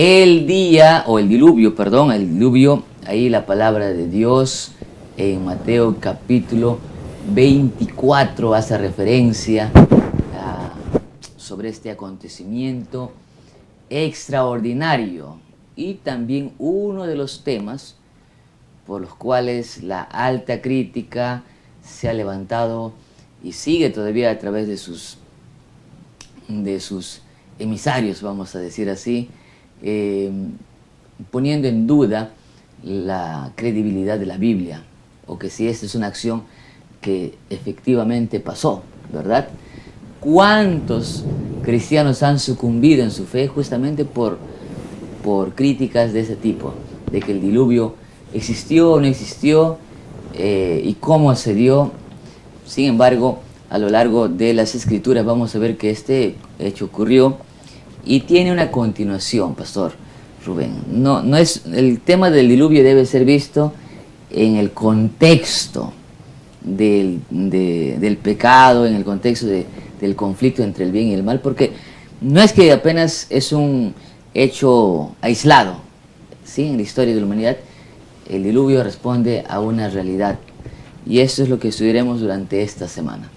El día, o el diluvio, perdón, el diluvio, ahí la palabra de Dios en Mateo capítulo 24 hace referencia sobre este acontecimiento extraordinario y también uno de los temas por los cuales la alta crítica se ha levantado y sigue todavía a través de sus emisarios, vamos a decir así, poniendo en duda la credibilidad de la Biblia, o que si esta es una acción que efectivamente pasó, ¿verdad? ¿Cuántos cristianos han sucumbido en su fe justamente por críticas de ese tipo? De que el diluvio existió o no existió, y cómo se dio. Sin embargo, a lo largo de las Escrituras vamos a ver que este hecho ocurrió y tiene una continuación, Pastor Rubén. No es, el tema del diluvio debe ser visto en el contexto del pecado, en el contexto del conflicto entre el bien y el mal, porque no es que apenas es un hecho aislado, ¿sí? En la historia de la humanidad, el diluvio responde a una realidad, y eso es lo que estudiaremos durante esta semana.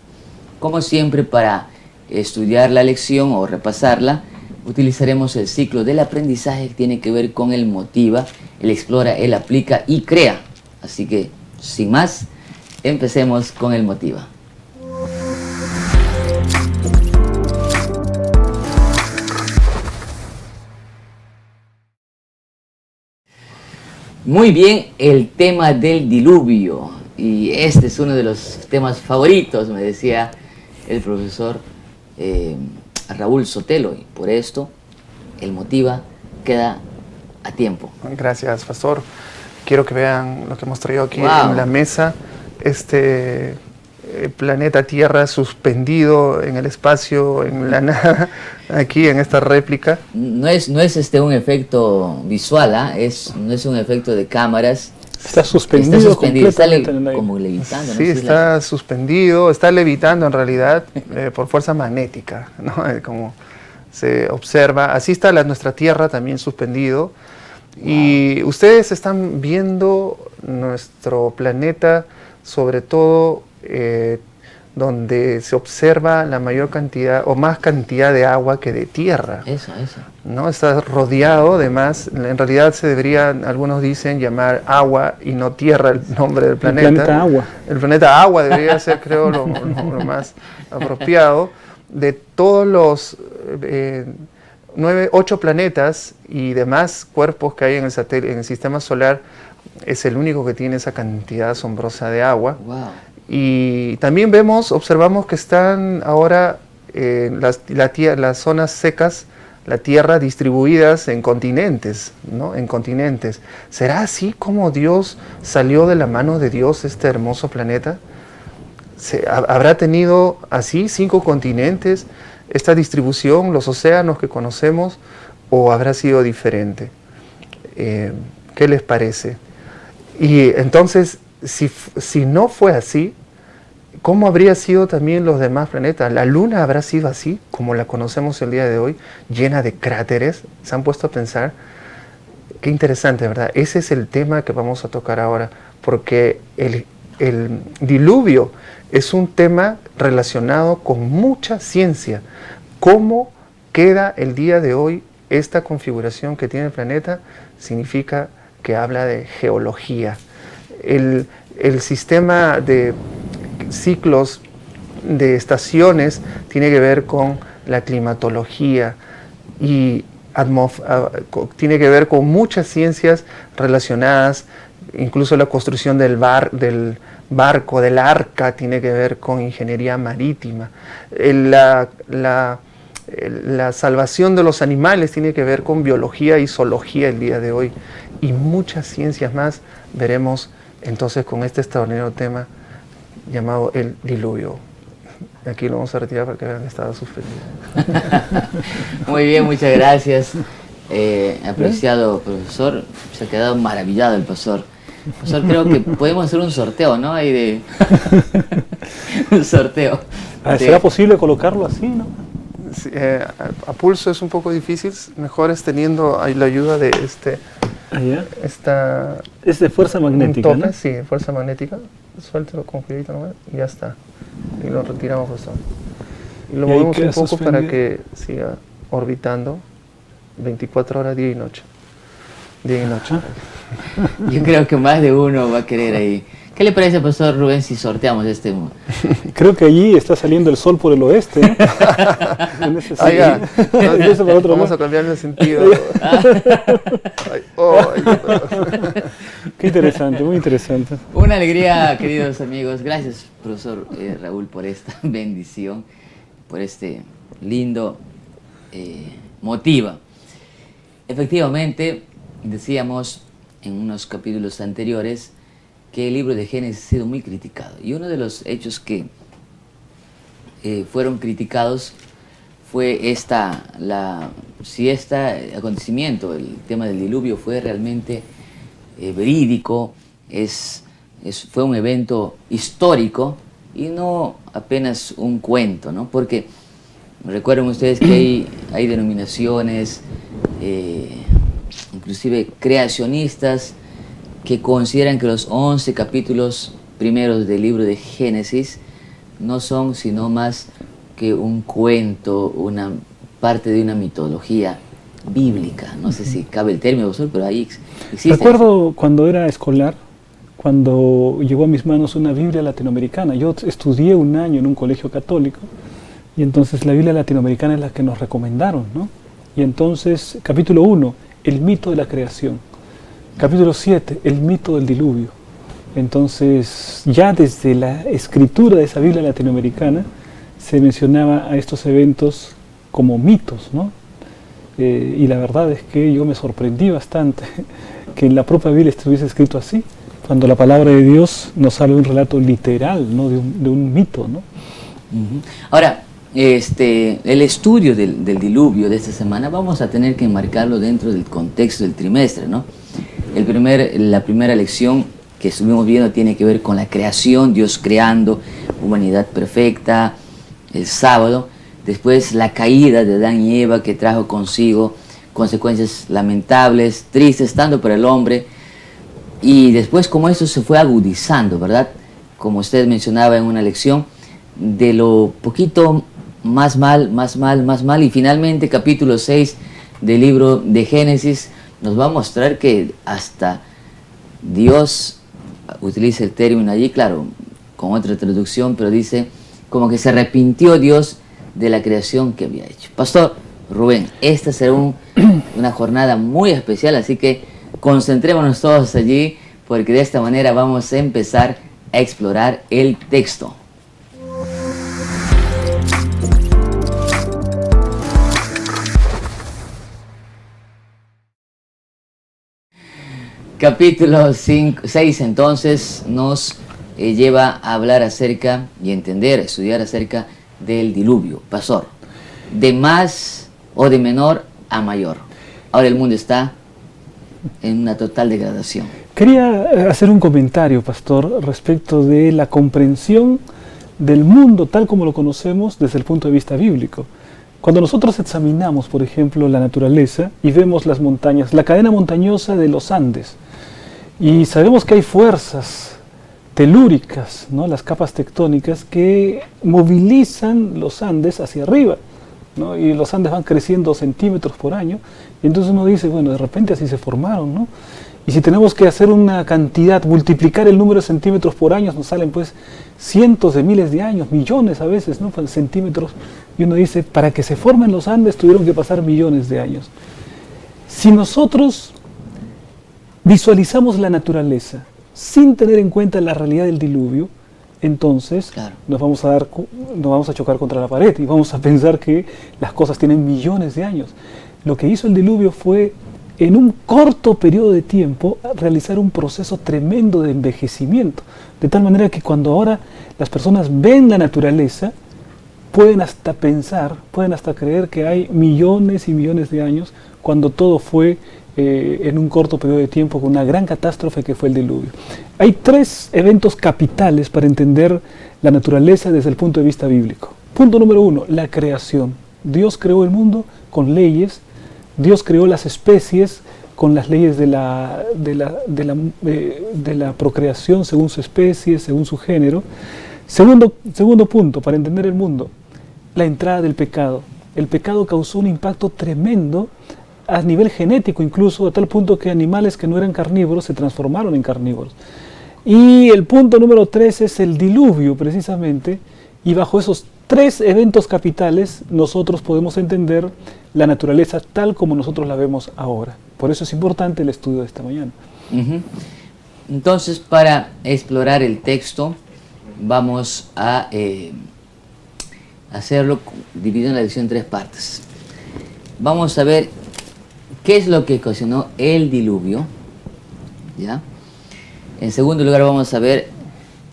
Como siempre, para estudiar la lección o repasarla, utilizaremos el ciclo del aprendizaje que tiene que ver con el motiva, el explora, el aplica y crea. Así que, sin más, empecemos con el motiva. Muy bien, el tema del diluvio. Y este es uno de los temas favoritos, me decía el profesor Raúl Sotelo, y por esto el motiva queda a tiempo. Gracias, Pastor. Quiero que vean lo que hemos traído aquí en la mesa. Este planeta Tierra suspendido en el espacio, en la nada, aquí en esta réplica. No es un efecto visual, no es un efecto de cámaras. Está suspendido está como levitando. Sí, está suspendido, está levitando en realidad por fuerza magnética, ¿no? Como se observa. Así está nuestra Tierra también suspendido. Wow. Y ustedes están viendo nuestro planeta, sobre todo donde se observa la mayor cantidad o más cantidad de agua que de tierra. Eso. ¿No? Está rodeado, además, en realidad se debería, algunos dicen, llamar agua y no tierra el nombre del planeta. El planeta agua. El planeta agua debería ser, creo, lo más apropiado. De todos los 8 planetas y demás cuerpos que hay en el sistema solar, es el único que tiene esa cantidad asombrosa de agua. Wow. Y también observamos que están ahora las zonas secas, la Tierra, distribuidas en continentes, ¿no? En continentes. ¿Será así como Dios salió de la mano de Dios este hermoso planeta? ¿Habrá tenido así 5 continentes, esta distribución, los océanos que conocemos, o habrá sido diferente? ¿Qué les parece? Y entonces, si no fue así, ¿cómo habría sido también los demás planetas? ¿La Luna habrá sido así, como la conocemos el día de hoy, llena de cráteres? ¿Se han puesto a pensar? Qué interesante, ¿verdad? Ese es el tema que vamos a tocar ahora, porque el diluvio es un tema relacionado con mucha ciencia. ¿Cómo queda el día de hoy esta configuración que tiene el planeta? Significa que habla de geología. El sistema de ciclos de estaciones tiene que ver con la climatología y tiene que ver con muchas ciencias relacionadas, incluso la construcción del barco, del arca, tiene que ver con ingeniería marítima. La salvación de los animales tiene que ver con biología y zoología el día de hoy, y muchas ciencias más veremos entonces con este extraordinario tema llamado el diluvio. Aquí lo vamos a retirar para que vean que estaba suspendido. Muy bien, muchas gracias. Apreciado profesor, se ha quedado maravillado el profesor. Profesor, creo que podemos hacer un sorteo, ¿no? Un sorteo. ¿Será posible colocarlo así, no? Sí, a pulso es un poco difícil, mejor es teniendo ahí la ayuda de esta... Es de fuerza magnética, un tope, ¿no? sí, fuerza magnética. Suéltalo con cuidadito nomás y ya está. Y lo retiramos justo. Y lo movemos un poco para que siga orbitando 24 horas día y noche. Día y noche. Yo creo que más de uno va a querer ahí. ¿Qué le parece, pastor Rubén, si sorteamos este? Creo que allí está saliendo el sol por el oeste, ¿no? En ese Ya. Vamos lado. a cambiar el sentido. Qué interesante, muy interesante. Una alegría, queridos amigos. Gracias, profesor Raúl, por esta bendición, por este lindo motivo. Efectivamente, decíamos en unos capítulos anteriores que el libro de Génesis ha sido muy criticado. Y uno de los hechos que fueron criticados fue si este acontecimiento, el tema del diluvio, fue realmente verídico, fue un evento histórico y no apenas un cuento, ¿no? Porque recuerden ustedes que hay denominaciones, inclusive creacionistas, que consideran que los 11 capítulos primeros del libro de Génesis no son sino más que un cuento, una parte de una mitología bíblica. No sé si cabe el término, profesor, pero ahí existe. Recuerdo cuando era escolar, cuando llegó a mis manos una Biblia latinoamericana. Yo estudié un año en un colegio católico y entonces la Biblia latinoamericana es la que nos recomendaron, ¿no? Y entonces, capítulo 1, el mito de la creación. Capítulo 7, el mito del diluvio. Entonces, ya desde la escritura de esa Biblia latinoamericana se mencionaba a estos eventos como mitos, ¿no? Y la verdad es que yo me sorprendí bastante que en la propia Biblia estuviese escrito así, cuando la palabra de Dios nos habla de un relato literal, ¿no? de un mito, ¿no? Ahora, el estudio del diluvio de esta semana vamos a tener que enmarcarlo dentro del contexto del trimestre, ¿no? La primera lección que estuvimos viendo tiene que ver con la creación, Dios creando, humanidad perfecta, el sábado. Después la caída de Adán y Eva, que trajo consigo consecuencias lamentables, tristes, tanto para el hombre. Y después cómo eso se fue agudizando, ¿verdad? Como usted mencionaba en una lección, de lo poquito más mal, y finalmente capítulo 6 del libro de Génesis nos va a mostrar que hasta Dios utiliza el término allí, claro, con otra traducción, pero dice como que se arrepintió Dios de la creación que había hecho. Pastor Rubén, esta será una jornada muy especial, así que concentrémonos todos allí, porque de esta manera vamos a empezar a explorar el texto. Capítulo 6 entonces nos lleva a hablar acerca y entender, a estudiar acerca del diluvio. Pastor, de más o de menor a mayor. Ahora el mundo está en una total degradación. Quería hacer un comentario, pastor, respecto de la comprensión del mundo tal como lo conocemos desde el punto de vista bíblico. Cuando nosotros examinamos, por ejemplo, la naturaleza y vemos las montañas, la cadena montañosa de los Andes, y sabemos que hay fuerzas telúricas, ¿no? Las capas tectónicas que movilizan los Andes hacia arriba, ¿no? Y los Andes van creciendo centímetros por año, y entonces uno dice, bueno, de repente así se formaron, ¿no? Y si tenemos que hacer una cantidad, multiplicar el número de centímetros por año, nos salen pues cientos de miles de años, millones a veces, ¿no? Centímetros, y uno dice, para que se formen los Andes tuvieron que pasar millones de años. Si nosotros visualizamos la naturaleza sin tener en cuenta la realidad del diluvio, entonces claro, nos vamos a chocar contra la pared y vamos a pensar que las cosas tienen millones de años. Lo que hizo el diluvio fue, en un corto periodo de tiempo, realizar un proceso tremendo de envejecimiento, de tal manera que cuando ahora las personas ven la naturaleza, pueden hasta pensar, pueden hasta creer que hay millones y millones de años, cuando todo fue en un corto periodo de tiempo con una gran catástrofe que fue el diluvio. Hay tres eventos capitales para entender la naturaleza desde el punto de vista bíblico. Punto número 1, la creación. Dios creó el mundo con leyes, Dios creó las especies con las leyes de la procreación según su especie, según su género. Segundo punto, para entender el mundo, la entrada del pecado. El pecado causó un impacto tremendo a nivel genético, incluso a tal punto que animales que no eran carnívoros se transformaron en carnívoros. Y el punto número 3 es el diluvio, precisamente, y bajo esos 3 eventos capitales nosotros podemos entender la naturaleza tal como nosotros la vemos ahora. Por eso es importante el estudio de esta mañana. Entonces, para explorar el texto, vamos a hacerlo dividiendo la lección en 3 partes. Vamos a ver qué es lo que ocasionó el diluvio, ¿ya? En segundo lugar, vamos a ver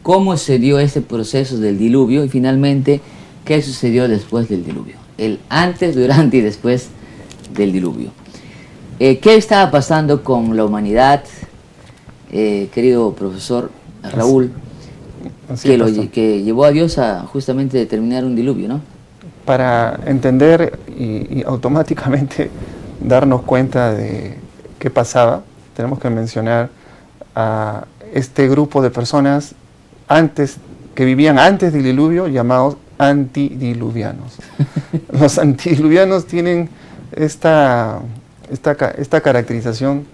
cómo se dio ese proceso del diluvio y finalmente qué sucedió después del diluvio, el antes, durante y después del diluvio. ¿Qué estaba pasando con la humanidad, querido profesor Raúl, que llevó a Dios a justamente determinar un diluvio, ¿no? Para entender y automáticamente darnos cuenta de qué pasaba, tenemos que mencionar a este grupo de personas que vivían antes del diluvio, llamados antidiluvianos. Los antidiluvianos tienen esta caracterización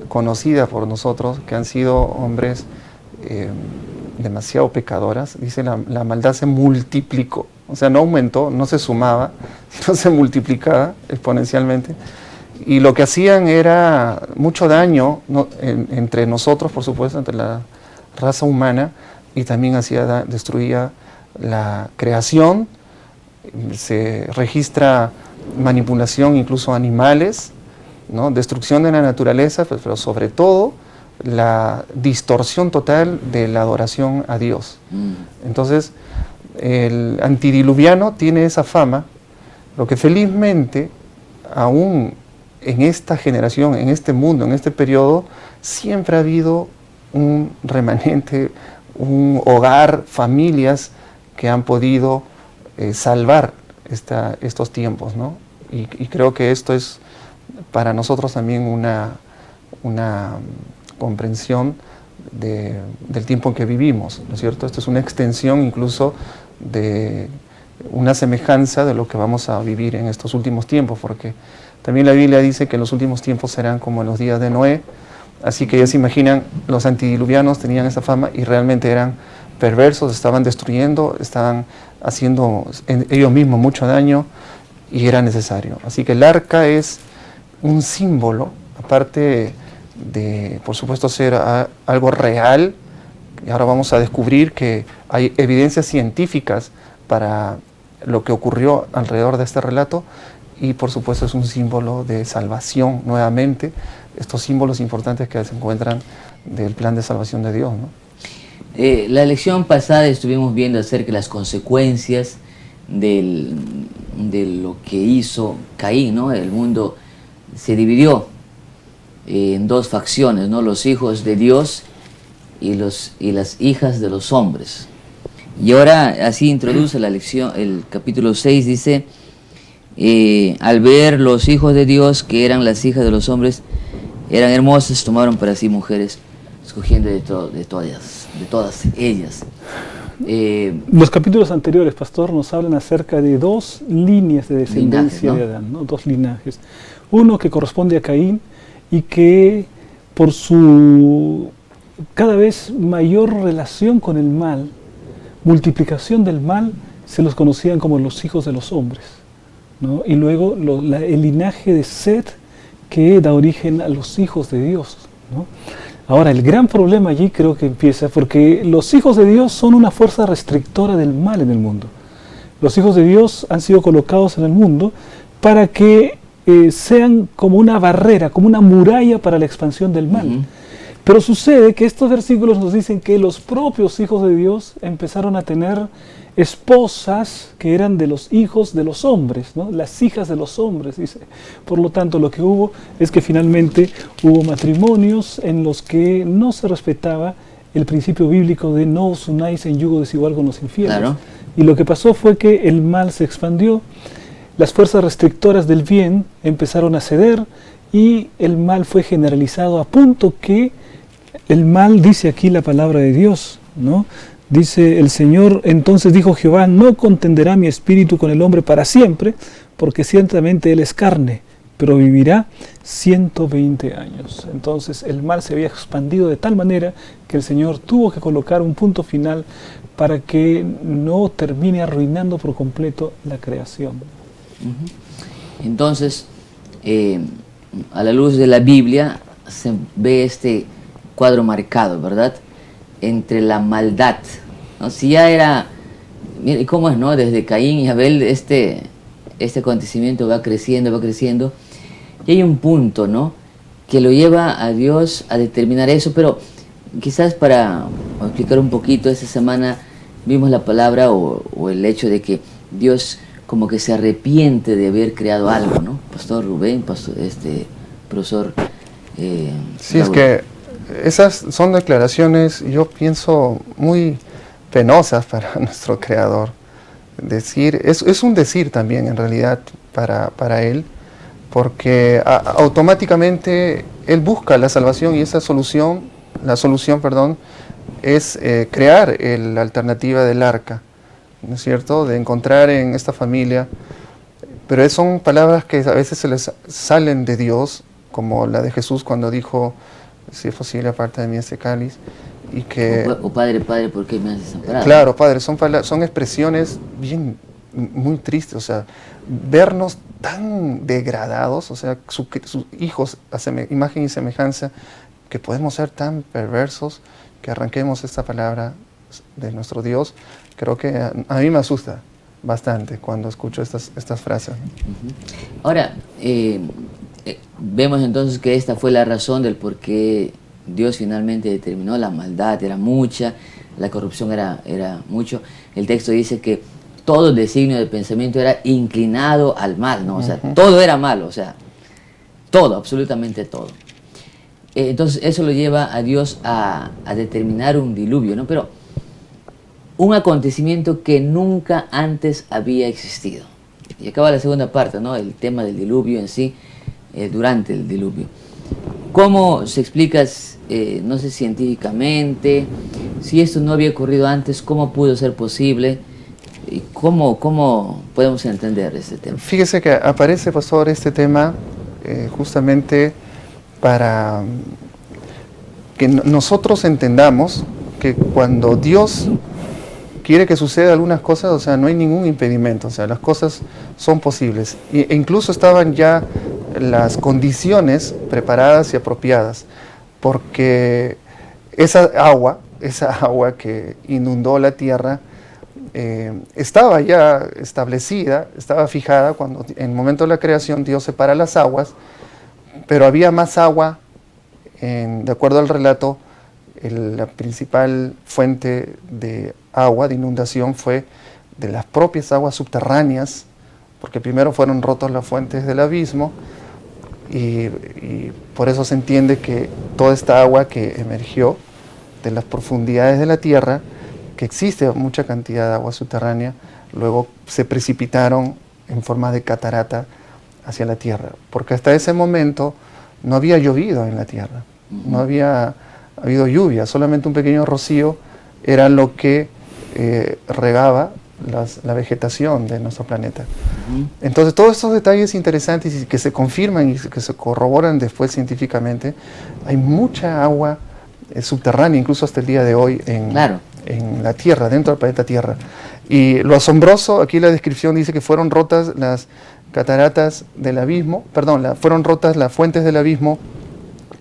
conocida por nosotros, que han sido hombres demasiado pecadoras. Dice, la maldad se multiplicó, o sea, no aumentó, no se sumaba, sino se multiplicaba exponencialmente. Y lo que hacían era mucho daño entre nosotros, por supuesto, entre la raza humana, y también destruía la creación. Se registra manipulación incluso a animales, ¿no? Destrucción de la naturaleza, pero sobre todo la distorsión total de la adoración a Dios. Entonces, el antidiluviano tiene esa fama, lo que felizmente aún en esta generación, en este mundo, en este periodo, siempre ha habido un remanente, un hogar, familias que han podido salvar estos tiempos, ¿no? Y creo que esto es para nosotros también una comprensión del tiempo en que vivimos, ¿no es cierto? Esto es una extensión incluso de una semejanza de lo que vamos a vivir en estos últimos tiempos, porque también la Biblia dice que los últimos tiempos serán como en los días de Noé, así que ya se imaginan, los antidiluvianos tenían esa fama y realmente eran perversos, estaban destruyendo, estaban haciendo ellos mismos mucho daño y era necesario. Así que el arca es un símbolo, aparte de, por supuesto, ser algo real, y ahora vamos a descubrir que hay evidencias científicas para lo que ocurrió alrededor de este relato, y por supuesto es un símbolo de salvación nuevamente, estos símbolos importantes que se encuentran del plan de salvación de Dios, ¿no? La lección pasada estuvimos viendo acerca de las consecuencias de lo que hizo Caín, ¿no? El mundo se dividió en 2 facciones, ¿no? Los hijos de Dios y las hijas de los hombres. Y ahora así introduce la lección, el capítulo 6 dice, al ver los hijos de Dios que eran las hijas de los hombres, eran hermosas, tomaron para sí mujeres, escogiendo de todas ellas. Los capítulos anteriores, pastor, nos hablan acerca de 2 líneas de descendencia, ¿no?, de Adán, ¿no? 2 linajes. Uno que corresponde a Caín y que por su cada vez mayor relación con el mal, multiplicación del mal, se los conocían como los hijos de los hombres, ¿no? Y luego el linaje de Set, que da origen a los hijos de Dios, ¿no? Ahora, el gran problema allí creo que empieza porque los hijos de Dios son una fuerza restrictora del mal en el mundo. Los hijos de Dios han sido colocados en el mundo para que sean como una barrera, como una muralla para la expansión del mal. Pero sucede que estos versículos nos dicen que los propios hijos de Dios empezaron a tener esposas que eran de los hijos de los hombres, ¿no? Las hijas de los hombres, dice. Por lo tanto, lo que hubo es que finalmente hubo matrimonios en los que no se respetaba el principio bíblico de no os unáis en yugo desigual con los infieles. Claro. Y lo que pasó fue que el mal se expandió. las fuerzas restrictoras del bien empezaron a ceder y el mal fue generalizado a punto que el mal, dice aquí la palabra de Dios, ¿no? Dice el Señor, entonces dijo Jehová, no contenderá mi espíritu con el hombre para siempre, porque ciertamente él es carne, pero vivirá 120 años. Entonces el mal se había expandido de tal manera que el Señor tuvo que colocar un punto final para que no termine arruinando por completo la creación. Entonces, a la luz de la Biblia se ve este cuadro marcado, ¿verdad? Entre la maldad, ¿no? Si ya era, mire cómo es, ¿no? Desde Caín y Abel este acontecimiento va creciendo, y hay un punto, ¿no? Que lo lleva a Dios a determinar eso, pero quizás para explicar un poquito, esta semana vimos la palabra o el hecho de que Dios como que se arrepiente de haber creado algo, ¿no? Pastor Rubén, profesor. Sí, es que esas son declaraciones, yo pienso, muy penosas para nuestro Creador. Decir, es un decir también en realidad para Él, porque automáticamente Él busca la salvación y esa solución, la solución, es crear la alternativa del arca, ¿no es cierto?, de encontrar en esta familia, pero son palabras que a veces se les salen de Dios, como la de Jesús cuando dijo, si es posible, aparte de mí este cáliz, y que... Padre, ¿por qué me has desamparado? Claro, Padre, son expresiones muy tristes, o sea, vernos tan degradados, o sea, sus hijos a imagen y semejanza, que podemos ser tan perversos, que arranquemos esta palabra de nuestro Dios. Creo que a mí me asusta bastante cuando escucho estas frases. Ahora, vemos entonces que esta fue la razón del por qué Dios finalmente determinó la maldad, era mucha, la corrupción era mucho. El texto dice que todo designio de pensamiento era inclinado al mal, ¿no? O sea, todo era malo, o sea, todo, absolutamente todo. Entonces eso lo lleva a Dios a determinar un diluvio, ¿no? Pero un acontecimiento que nunca antes había existido. Y acaba la segunda parte, ¿no? El tema del diluvio en sí, durante el diluvio. ¿Cómo se explica, no sé, científicamente, si esto no había ocurrido antes, cómo pudo ser posible? ¿Y cómo podemos entender este tema? Fíjese que aparece, pastor, este tema justamente para que nosotros entendamos que cuando Dios quiere que suceda algunas cosas, o sea, no hay ningún impedimento, o sea, las cosas son posibles. E incluso estaban ya las condiciones preparadas y apropiadas, porque esa agua que inundó la tierra, estaba ya establecida, estaba fijada cuando en el momento de la creación Dios separa las aguas, pero había más agua, de acuerdo al relato, la principal fuente de agua, de inundación, fue de las propias aguas subterráneas, porque primero fueron rotos las fuentes del abismo, y por eso se entiende que toda esta agua que emergió de las profundidades de la tierra, que existe mucha cantidad de agua subterránea, luego se precipitaron en forma de catarata hacia la tierra, porque hasta ese momento no había llovido en la tierra, no había habido lluvia, solamente un pequeño rocío era lo que regaba la vegetación de nuestro planeta. Entonces todos estos detalles interesantes y que se confirman y que se corroboran después científicamente, hay mucha agua subterránea, incluso hasta el día de hoy en la Tierra, dentro del planeta Tierra. Y lo asombroso, aquí la descripción dice que fueron rotas las cataratas del abismo, fueron rotas las fuentes del abismo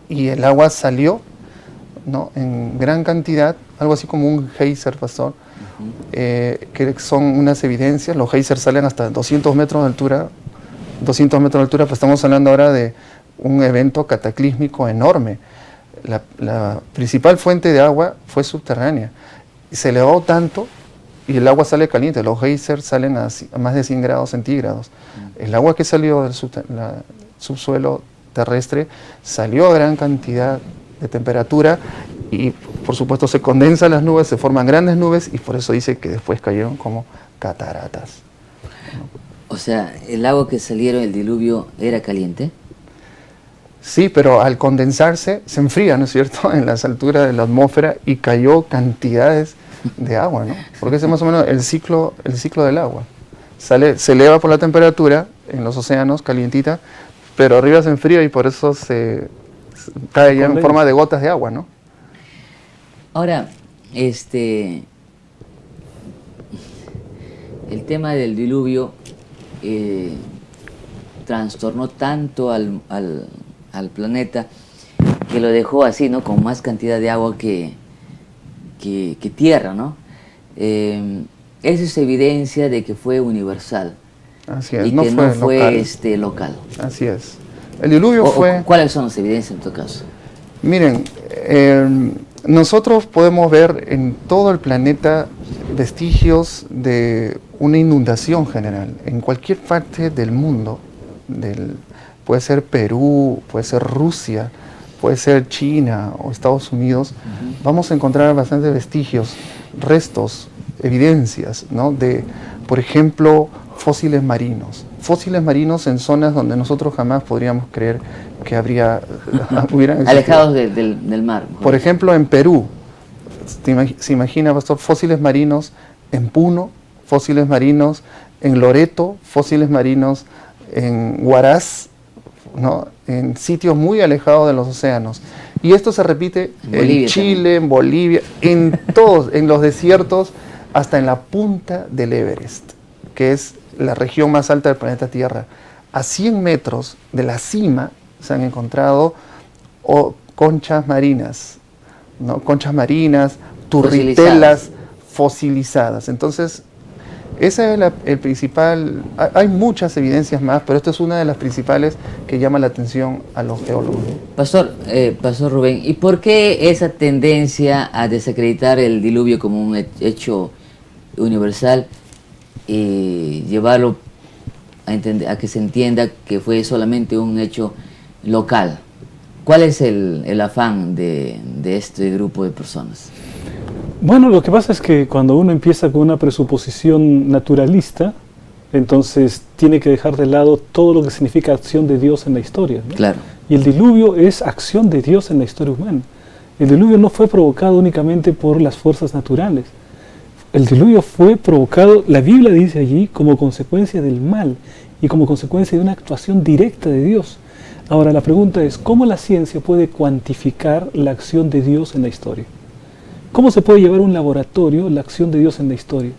y el agua salió, ¿no?, en gran cantidad, algo así como un geyser, pastor, que son unas evidencias. Los geysers salen hasta 200 metros de altura, pues estamos hablando ahora de un evento cataclísmico enorme. La principal fuente de agua fue subterránea, y se elevó tanto y el agua sale caliente. Los geysers salen a más de 100 grados centígrados. El agua que salió del subsuelo terrestre salió a gran cantidad de temperatura y por supuesto se condensan las nubes, se forman grandes nubes y por eso dice que después cayeron como cataratas. O sea, el agua que salieron del diluvio era caliente. Sí, pero al condensarse se enfría, ¿no es cierto?, en las alturas de la atmósfera y cayó cantidades de agua, ¿no? Porque ese es más o menos el ciclo del agua. Se eleva por la temperatura en los océanos, calientita, pero arriba se enfría y por eso se cae ya en forma de gotas de agua, ¿no? Ahora, el tema del diluvio trastornó tanto al planeta que lo dejó así, ¿no? Con más cantidad de agua que tierra, ¿no? Eso es evidencia de que fue universal. Así es, y que no fue local. Así es. El diluvio fue... ¿Cuáles son las evidencias en tu caso? Miren, nosotros podemos ver en todo el planeta vestigios de una inundación general. En cualquier parte del mundo, puede ser Perú, puede ser Rusia, puede ser China o Estados Unidos, vamos a encontrar bastantes vestigios, restos, evidencias, ¿no? De, por ejemplo, fósiles marinos. Fósiles marinos en zonas donde nosotros jamás podríamos creer que hubieran existido. Alejados del mar. Por ejemplo, en Perú, se imagina, pastor, fósiles marinos en Puno, fósiles marinos en Loreto, fósiles marinos en Huaraz, ¿no? En sitios muy alejados de los océanos. Y esto se repite en Chile, también. En Bolivia, en todos, en los desiertos, hasta en la punta del Everest, que es la región más alta del planeta Tierra. A 100 metros de la cima se han encontrado conchas marinas, ¿no? Conchas marinas, turritelas fosilizadas. Entonces, ese es el principal. Hay muchas evidencias más, pero esta es una de las principales que llama la atención a los geólogos. Pastor Rubén, ¿y por qué esa tendencia a desacreditar el diluvio como un hecho universal y llevarlo a que se entienda que fue solamente un hecho local? ¿Cuál es el afán de este grupo de personas? Bueno, lo que pasa es que cuando uno empieza con una presuposición naturalista, entonces tiene que dejar de lado todo lo que significa acción de Dios en la historia, ¿no? Claro. Y el diluvio es acción de Dios en la historia humana. El diluvio no fue provocado únicamente por las fuerzas naturales. El diluvio fue provocado, la Biblia dice allí, como consecuencia del mal y como consecuencia de una actuación directa de Dios. Ahora, la pregunta es, ¿cómo la ciencia puede cuantificar la acción de Dios en la historia? ¿Cómo se puede llevar a un laboratorio la acción de Dios en la historia?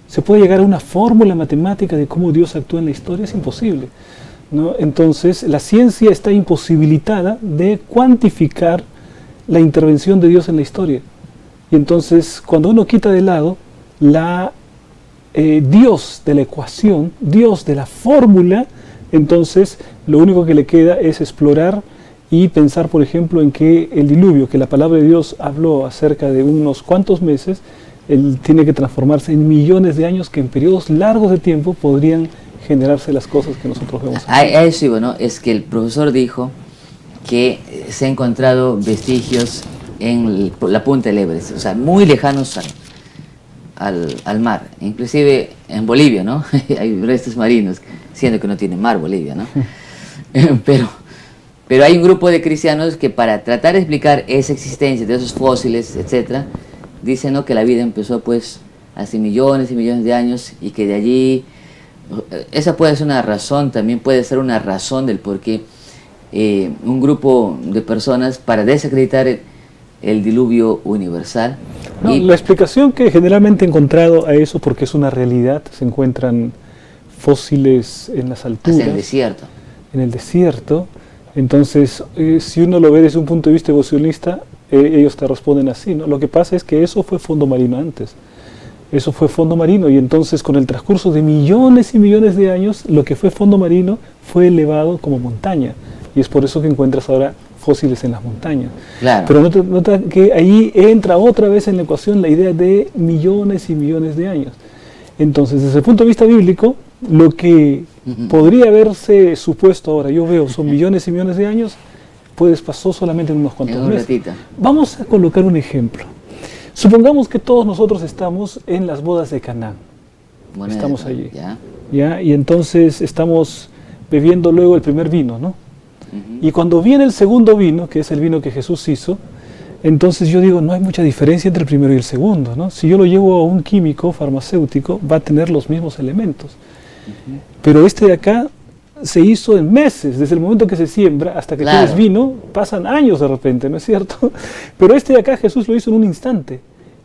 ¿Se puede llegar a una fórmula matemática de cómo Dios actúa en la historia? Es imposible, ¿no? Entonces, la ciencia está imposibilitada de cuantificar la intervención de Dios en la historia. Y entonces, cuando uno quita de lado Dios de la ecuación, Dios de la fórmula, entonces lo único que le queda es explorar y pensar, por ejemplo, en que el diluvio, que la palabra de Dios habló acerca de unos cuantos meses, él tiene que transformarse en millones de años que en periodos largos de tiempo podrían generarse las cosas que nosotros vemos. A eso iba, ¿no? Es que el profesor dijo que se han encontrado vestigios en la punta del Everest, o sea, muy lejanos al mar, inclusive en Bolivia, ¿no? Hay restos marinos, siendo que no tiene mar Bolivia, ¿no? Pero hay un grupo de cristianos que para tratar de explicar esa existencia de esos fósiles, etcétera, dicen, ¿no?, que la vida empezó pues hace millones y millones de años y que de allí, esa puede ser una razón, también puede ser una razón del por qué un grupo de personas, para desacreditar el diluvio universal. No, la explicación que generalmente he encontrado a eso, porque es una realidad, se encuentran fósiles en las alturas. En el desierto. En el desierto. Entonces, si uno lo ve desde un punto de vista evolucionista, ellos te responden así, ¿no? Lo que pasa es que eso fue fondo marino antes. Eso fue fondo marino y entonces con el transcurso de millones y millones de años, lo que fue fondo marino fue elevado como montaña. Y es por eso que encuentras ahora fósiles en las montañas. Claro. Pero nota que ahí entra otra vez en la ecuación la idea de millones y millones de años. Entonces, desde el punto de vista bíblico, lo que podría haberse supuesto ahora, yo veo, son millones y millones de años, pues pasó solamente en unos cuantos meses. Vamos a colocar un ejemplo. Supongamos que todos nosotros estamos en las bodas de Canaán. Moneda de estamos cobre, allí. ¿ya? ¿Ya? Y entonces estamos bebiendo luego el primer vino, ¿no? Ujú. Y cuando viene el segundo vino, que es el vino que Jesús hizo, entonces yo digo, no hay mucha diferencia entre el primero y el segundo, ¿no? Si yo lo llevo a un químico farmacéutico, va a tener los mismos elementos. Pero este de acá se hizo en meses, desde el momento que se siembra hasta que Claro. tienes vino, pasan años de repente, ¿no es cierto? Pero este de acá Jesús lo hizo en un instante.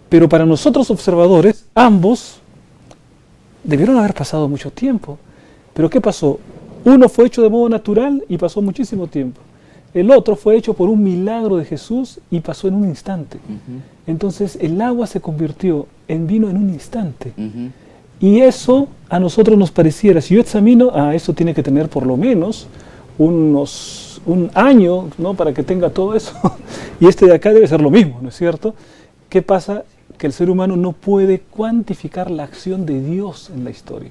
Pero para nosotros observadores, ambos debieron haber pasado mucho tiempo. Pero ¿qué pasó? Uno fue hecho de modo natural y pasó muchísimo tiempo. El otro fue hecho por un milagro de Jesús y pasó en un instante. Ujú, Entonces el agua se convirtió en vino en un instante. ujú. Y eso a nosotros nos pareciera, si yo examino, eso tiene que tener por lo menos un año, ¿no? Para que tenga todo eso. Y este de acá debe ser lo mismo, ¿no es cierto? ¿Qué pasa? Que el ser humano no puede cuantificar la acción de Dios en la historia.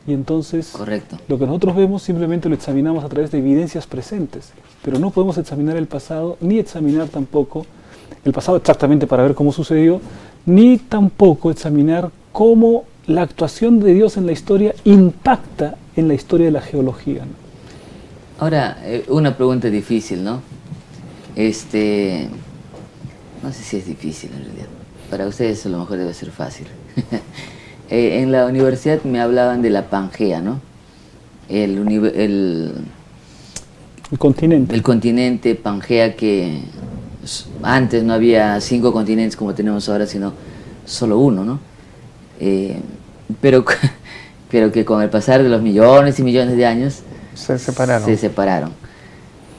Y entonces Correcto. lo que nosotros vemos simplemente lo examinamos a través de evidencias presentes, pero no podemos examinar el pasado, ni examinar tampoco el pasado exactamente para ver cómo sucedió, ni tampoco examinar cómo la actuación de Dios en la historia impacta en la historia de la geología, ¿no? Ahora, una pregunta difícil, ¿no? No sé si es difícil en realidad. Para ustedes a lo mejor debe ser fácil. En la universidad me hablaban de la Pangea, ¿no? El El continente. continente Pangea, que antes no había 5 continentes como tenemos ahora, sino solo uno, ¿no? Pero, pero que con el pasar de los millones y millones de años Se separaron. se separaron.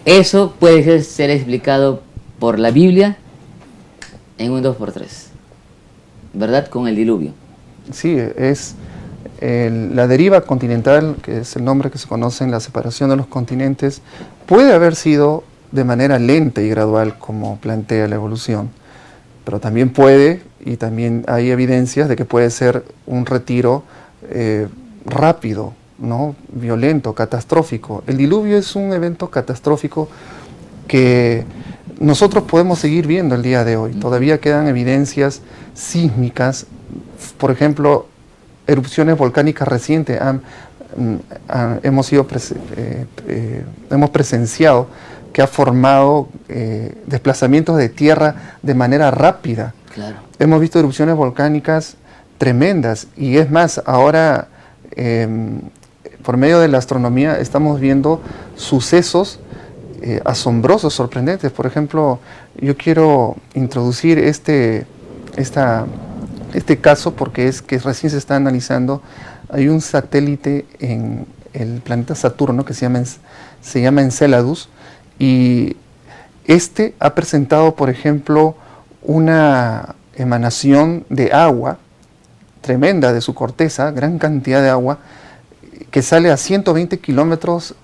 Eso puede ser explicado por la Biblia en un 2x3, ¿verdad? Con el diluvio. Sí, es la deriva continental, que es el nombre que se conoce en la separación de los continentes, puede haber sido de manera lenta y gradual, como plantea la evolución, pero también puede, y también hay evidencias de que puede ser un retiro rápido, ¿no? Violento, catastrófico. El diluvio es un evento catastrófico que nosotros podemos seguir viendo el día de hoy. Todavía quedan evidencias sísmicas, por ejemplo, erupciones volcánicas recientes. Hemos presenciado que ha formado desplazamientos de tierra de manera rápida. Claro. Hemos visto erupciones volcánicas tremendas, y es más, ahora por medio de la astronomía estamos viendo sucesos asombrosos, sorprendentes. Por ejemplo, yo quiero introducir este caso porque es que recién se está analizando. Hay un satélite en el planeta Saturno que se llama Enceladus, y este ha presentado, por ejemplo, una emanación de agua tremenda de su corteza, gran cantidad de agua, que sale a 120 kilómetros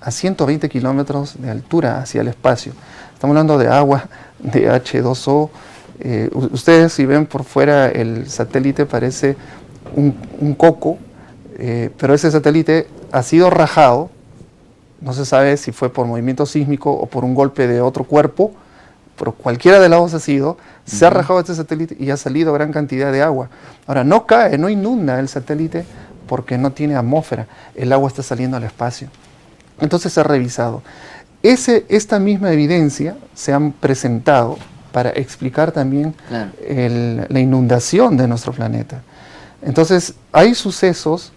de altura hacia el espacio. Estamos hablando de agua de H2O. Ustedes, si ven por fuera, el satélite parece un coco, pero ese satélite ha sido rajado. No se sabe si fue por movimiento sísmico o por un golpe de otro cuerpo, pero cualquiera de los dos ha sido. Se ha rajado este satélite y ha salido gran cantidad de agua. Ahora, no cae, no inunda el satélite porque no tiene atmósfera. El agua está saliendo al espacio. Entonces se ha revisado. Esta misma evidencia se han presentado para explicar también Claro. la inundación de nuestro planeta. Entonces, hay sucesos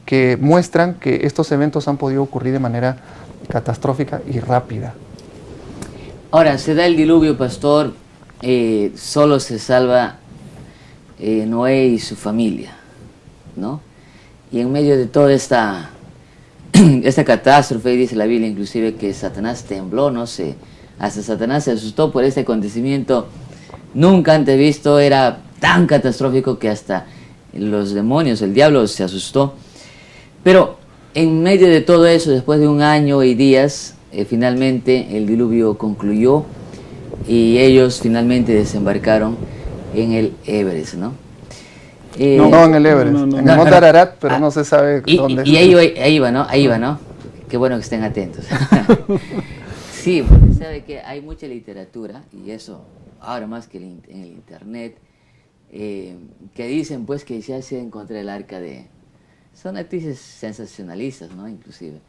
que muestran que estos eventos han podido ocurrir de manera catastrófica y rápida. Ahora, se da el diluvio, pastor, solo se salva Noé y su familia, ¿no? Y en medio de toda esta catástrofe, dice la Biblia inclusive que Satanás tembló, no sé, hasta Satanás se asustó por este acontecimiento nunca antes visto, era tan catastrófico que hasta los demonios, el diablo se asustó. Pero en medio de todo eso, después de un año y días, finalmente el diluvio concluyó y ellos finalmente desembarcaron en el Everest, ¿no? No en el Everest, no, en el Monte Ararat, pero no se sabe dónde. Y ahí va, ¿no? Ahí va, ¿no? Qué bueno que estén atentos. Sí, porque sabe que hay mucha literatura, y eso, ahora más que en el internet, que dicen pues que ya se encontró el arca de... Son noticias sensacionalistas, ¿no? Inclusive.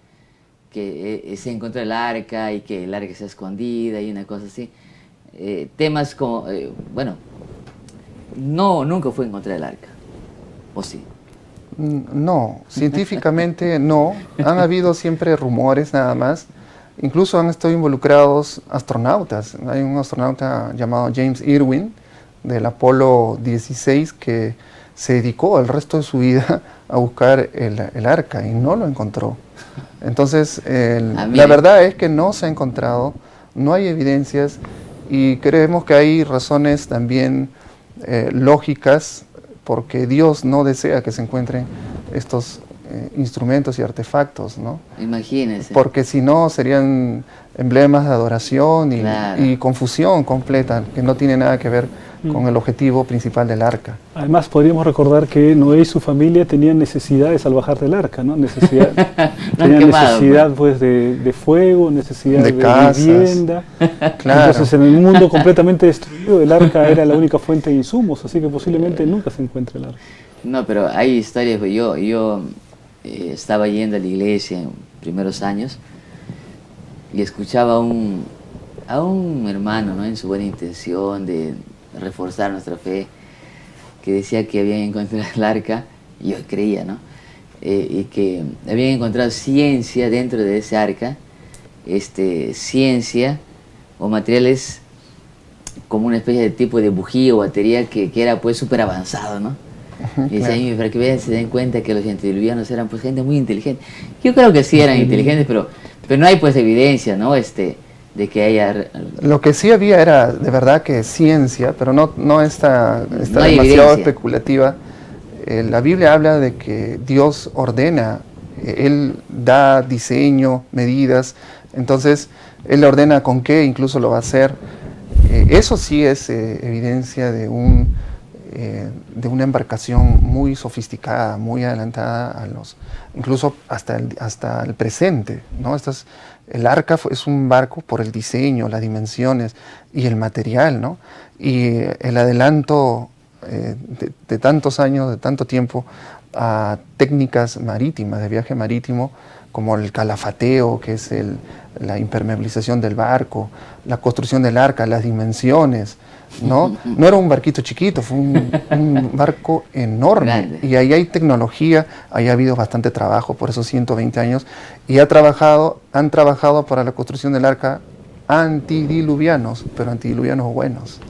Que se encontró el arca y que el arca está escondida y una cosa así. Temas como, bueno, no, nunca fue encontrar el arca, ¿o sí? No, científicamente no. Han habido siempre rumores nada más. Incluso han estado involucrados astronautas. Hay un astronauta llamado James Irwin del Apolo 16 que se dedicó el resto de su vida a buscar el arca y no lo encontró. Entonces, la verdad es que no se ha encontrado, no hay evidencias y creemos que hay razones también lógicas porque Dios no desea que se encuentren estos instrumentos y artefactos, ¿no? Imagínense. Porque si no serían emblemas de adoración y confusión completa, que no tiene nada que ver con el objetivo principal del arca. Además, podríamos recordar que Noé y su familia tenían necesidades al bajar del arca, ¿no? Tenían necesidad pues, de fuego, necesidad de casas, vivienda. Claro. Entonces, en un mundo completamente destruido, el arca era la única fuente de insumos, así que posiblemente nunca se encuentre el arca. No, pero hay historias. Yo estaba yendo a la iglesia en primeros años y escuchaba a un hermano, ¿no? En su buena intención de reforzar nuestra fe, que decía que habían encontrado el arca, y yo creía, ¿no? Y que habían encontrado ciencia dentro de ese arca, ciencia o materiales como una especie de tipo de bujía o batería que era pues súper avanzado, ¿no? Y decían, para que vean, se den cuenta que los antediluvianos eran pues gente muy inteligente. Yo creo que sí eran inteligentes, pero no hay pues evidencia, ¿no? De que haya... Lo que sí había era de verdad que ciencia, pero no está no demasiado evidencia. especulativa. La Biblia habla de que Dios ordena, Él da diseño, medidas, entonces Él ordena con qué incluso lo va a hacer. Eso sí es evidencia de una embarcación muy sofisticada, muy adelantada incluso hasta el presente, ¿no? El arca es un barco por el diseño, las dimensiones y el material, ¿no? Y el adelanto de tantos años, de tanto tiempo, a técnicas marítimas, de viaje marítimo, como el calafateo, que es la impermeabilización del barco, la construcción del arca, las dimensiones, ¿no? No era un barquito chiquito, fue un barco enorme. Grande. Y ahí hay tecnología, ahí ha habido bastante trabajo por esos 120 años. Y han trabajado para la construcción del arca antidiluvianos, pero antidiluvianos buenos.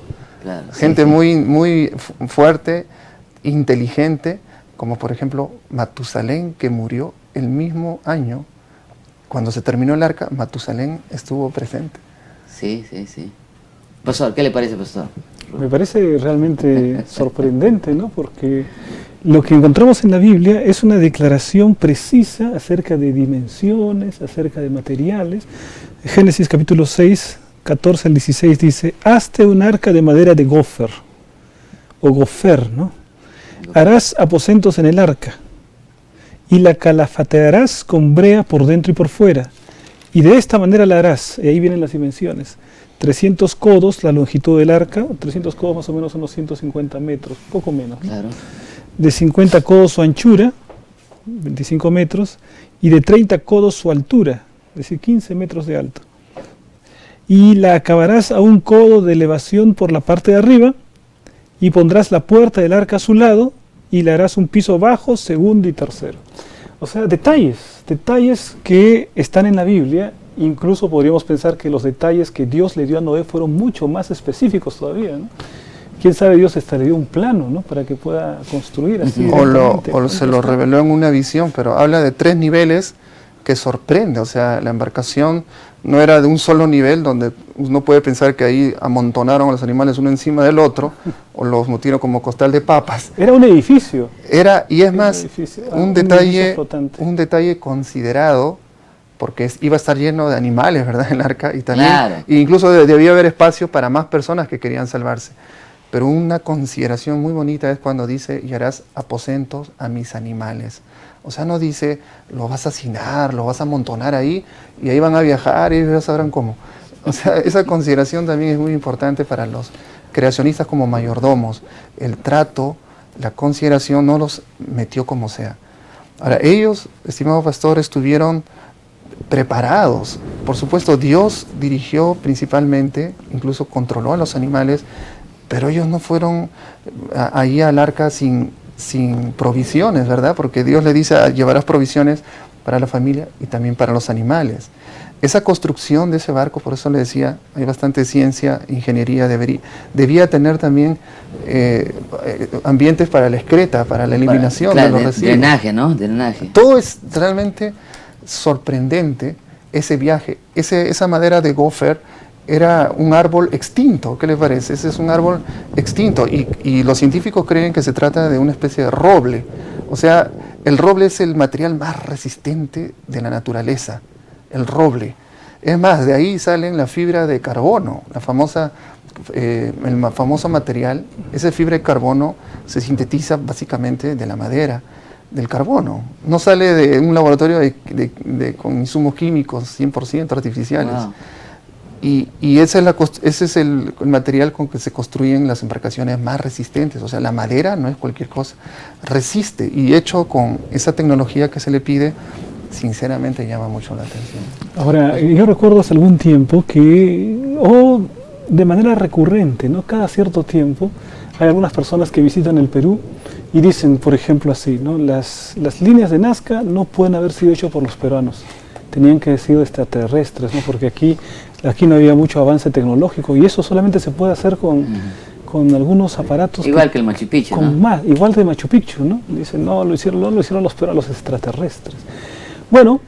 Claro, Gente sí. muy fuerte, inteligente, como por ejemplo Matusalén, que murió el mismo año. Cuando se terminó el arca, Matusalén estuvo presente. Sí. Pastor, ¿qué le parece, pastor? Me parece realmente sorprendente, ¿no? Porque lo que encontramos en la Biblia es una declaración precisa acerca de dimensiones, acerca de materiales. Génesis capítulo 6, 14 al 16 dice: hazte un arca de madera de gofer, o gofer, ¿no? Harás aposentos en el arca, y la calafatearás con brea por dentro y por fuera, y de esta manera la harás, y ahí vienen las dimensiones: 300 codos la longitud del arca, 300 codos más o menos son unos 150 metros, poco menos, ¿no? Claro. De 50 codos su anchura, 25 metros, y de 30 codos su altura, es decir, 15 metros de alto. Y la acabarás a un codo de elevación por la parte de arriba, y pondrás la puerta del arca a su lado, y le harás un piso bajo, segundo y tercero. O sea, detalles que están en la Biblia. Incluso podríamos pensar que los detalles que Dios le dio a Noé fueron mucho más específicos todavía, ¿no? Quién sabe, Dios hasta le dio un plano, ¿no? Para que pueda construir así. O se lo reveló en una visión, pero habla de 3 niveles que sorprende. O sea, la embarcación no era de un solo nivel donde uno puede pensar que ahí amontonaron a los animales uno encima del otro o los metieron como costal de papas. Era un edificio. Y es más, un detalle considerado, porque iba a estar lleno de animales, ¿verdad?, el arca, y también, Claro. e incluso debía haber espacio para más personas que querían salvarse. Pero una consideración muy bonita es cuando dice: y harás aposentos a mis animales. O sea, no dice, lo vas a hacinar, lo vas a amontonar ahí, y ahí van a viajar y ya sabrán cómo. O sea, esa consideración también es muy importante para los creacionistas como mayordomos. El trato, la consideración no los metió como sea. Ahora, ellos, estimado pastor, estuvieron preparados. Por supuesto, Dios dirigió principalmente, incluso controló a los animales, pero ellos no fueron ahí al arca sin provisiones, ¿verdad? Porque Dios le dice, llevarás provisiones para la familia y también para los animales. Esa construcción de ese barco, por eso le decía, hay bastante ciencia, ingeniería, debía tener también ambientes para la excreta, para la eliminación de los residuos. Drenaje, ¿no? Drenaje. Todo es realmente sorprendente, ese viaje. Esa madera de gopher era un árbol extinto, ¿qué le parece? Ese es un árbol extinto y los científicos creen que se trata de una especie de roble. O sea, el roble es el material más resistente de la naturaleza, el roble. Es más, de ahí salen la fibra de carbono, el famoso material. Esa fibra de carbono se sintetiza básicamente de la madera, del carbono. No sale de un laboratorio con insumos químicos 100% artificiales. Wow. Y ese es el material con que se construyen las embarcaciones más resistentes. O sea, la madera no es cualquier cosa, resiste, y hecho con esa tecnología que se le pide, sinceramente llama mucho la atención. Ahora, yo recuerdo hace algún tiempo que, de manera recurrente, ¿no? Cada cierto tiempo, hay algunas personas que visitan el Perú y dicen, por ejemplo, así, ¿no? Las líneas de Nazca no pueden haber sido hechas por los peruanos, tenían que haber sido extraterrestres, ¿no? Porque aquí no había mucho avance tecnológico, y eso solamente se puede hacer con algunos aparatos. Igual que el Machu Picchu, ¿no? Igual de Machu Picchu, ¿no? Dicen, no lo hicieron los peruanos, los extraterrestres. Bueno,